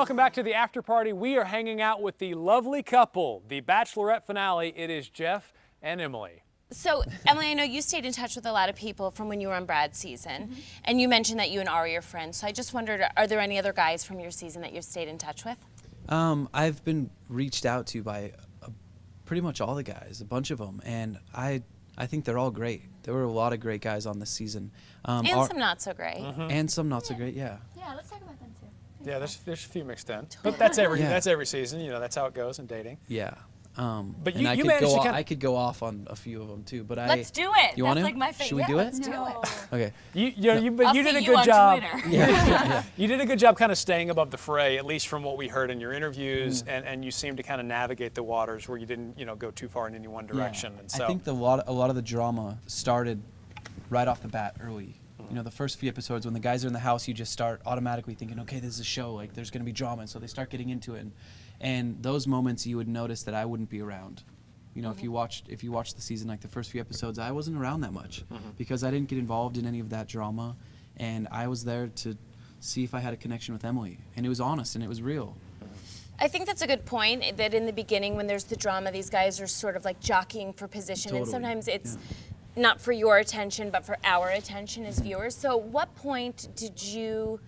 welcome back to the after party. We are hanging out with the lovely couple, the Bachelorette finale. It is Jeff and Emily. So, Emily, I know you stayed in touch with a lot of people from when you were on Brad's season, and you mentioned that you and Ari are friends. So I just wondered, are there any other guys from your season that you've stayed in touch with? I've been reached out to by pretty much all the guys, a bunch of them, and I think they're all great. There were a lot of great guys on this season. And some not so great. And some not so great, yeah. Yeah, let's talk about them too. Yeah, there's a few mixed in, but that's every season. You know, that's how it goes in dating. Yeah. But and you managed to I could go off on a few of them too, but Let's do it. You want That's to? like my favorite. Should we do it? Let's do it. Okay. You did a good job. You did a good job kind of staying above the fray, at least from what we heard in your interviews, and you seemed to kind of navigate the waters where you didn't, go too far in any one direction. Yeah. And so I think a lot of the drama started right off the bat early. You know, the first few episodes when the guys are in the house, you just start automatically thinking, okay, this is a show, like there's going to be drama, and so they start getting into it. And those moments you would notice that I wouldn't be around. You know, if you watched the season, like the first few episodes, I wasn't around that much because I didn't get involved in any of that drama, and I was there to see if I had a connection with Emily, and it was honest and it was real. I think that's a good point, that in the beginning when there's the drama, these guys are sort of like jockeying for position, and Totally. sometimes it's not for your attention, but for our attention as viewers. So what point did you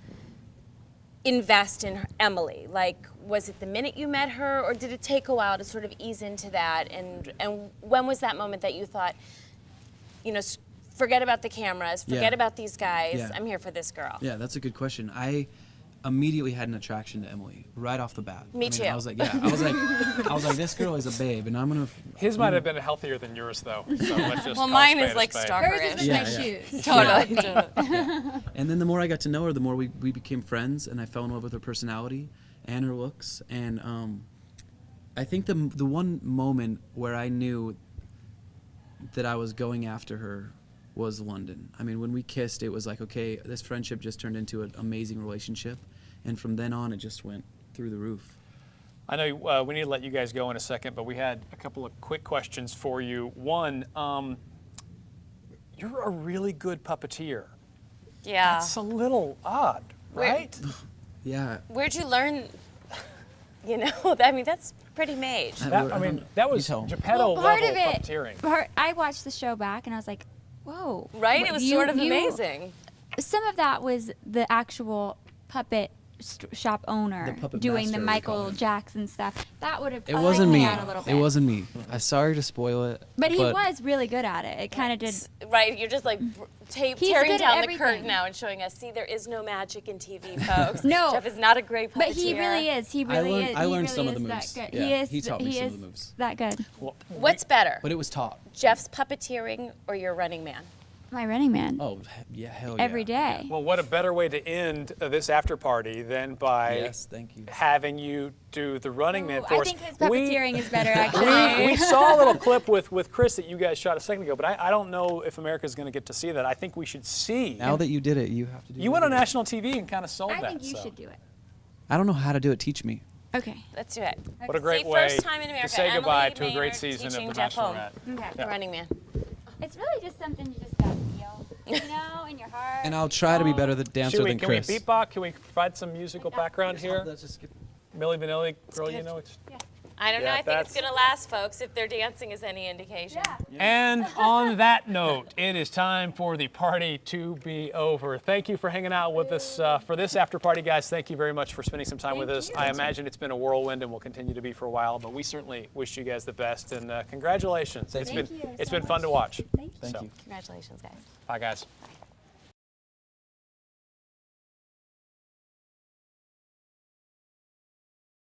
invest in Emily? Like, was it the minute you met her, or did it take a while to sort of ease into that? And when was that moment that you thought, forget about the cameras, forget about these guys, Yeah. I'm here for this girl? Yeah, that's a good question. I immediately had an attraction to Emily right off the bat. Me too. I was like, this girl is a babe, and I'm gonna. his might have been healthier than yours, though. So let's just Well, call mine a spade is a like spade. stalkerish. Hers is Yeah, my yeah. shoes. Totally. And then the more I got to know her, the more we became friends, and I fell in love with her personality and her looks. And I think the one moment where I knew that I was going after her was London. I mean, when we kissed, it was like, okay, this friendship just turned into an amazing relationship, and from then on, it just went through the roof. I know we need to let you guys go in a second, but we had a couple of quick questions for you. One, you're a really good puppeteer. Yeah. That's a little odd, right? Yeah. Where'd you learn? I mean, that's pretty mage. That was tell 'em. Geppetto part level of it, puppeteering. I watched the show back and I was like, whoa. Right? What, It was sort of amazing. Some of that was the actual puppet shop owner The puppet doing master, the we Michael call him. Jackson stuff. That would have It wasn't me. out a little bit. It wasn't me. I'm sorry to spoil it. But he was really good at it. It kind of did. Right? You're just like He's tearing good at down the everything. curtain now and showing us, see, there is no magic in TV, folks. No. Jeff is not a great puppeteer. But he really is. He really is. I learned he some really of the is moves. That good. Yeah, he is. he taught me he some is of the moves. That good. What's better, But it was taught. Jeff's puppeteering or your Running Man? My Running Man. Oh, yeah, hell yeah. Every day. Well, what a better way to end this after party than by Yes, thank you. having you do the Running Man for I us. think his puppeteering is better, actually. We saw a little clip with Chris that you guys shot a second ago, but I don't know if America's going to get to see that. I think we should see. Now that you did it, you have to do it. You went on national TV and kind of sold I that. think you so. should do it. I don't know how to do it. Teach me. Okay. Let's do it. What a great See, way first time in to America, say goodbye Emily to a great Maynard season of teaching The Jeff Holm. Bachelorette. Okay. The Running Man. It's really just something you just gotta feel, in your heart. And I'll try to be better the dancer than Can we Chris. beatbox? Can we provide some musical background here? Let's just get. Milli Vanilli, girl, you know it's. I don't know. Yeah, I think that's- it's going to last, folks, if their dancing is any indication. Yeah. And on that note, it is time for the party to be over. Thank you for hanging out with us for this after party, guys. Thank you very much for spending some time with us. I imagine it's been a whirlwind and will continue to be for a while, but we certainly wish you guys the best and congratulations. Thank you. It's been fun to watch. Thank you. Thank So, you. Congratulations, guys. Bye, guys. Bye.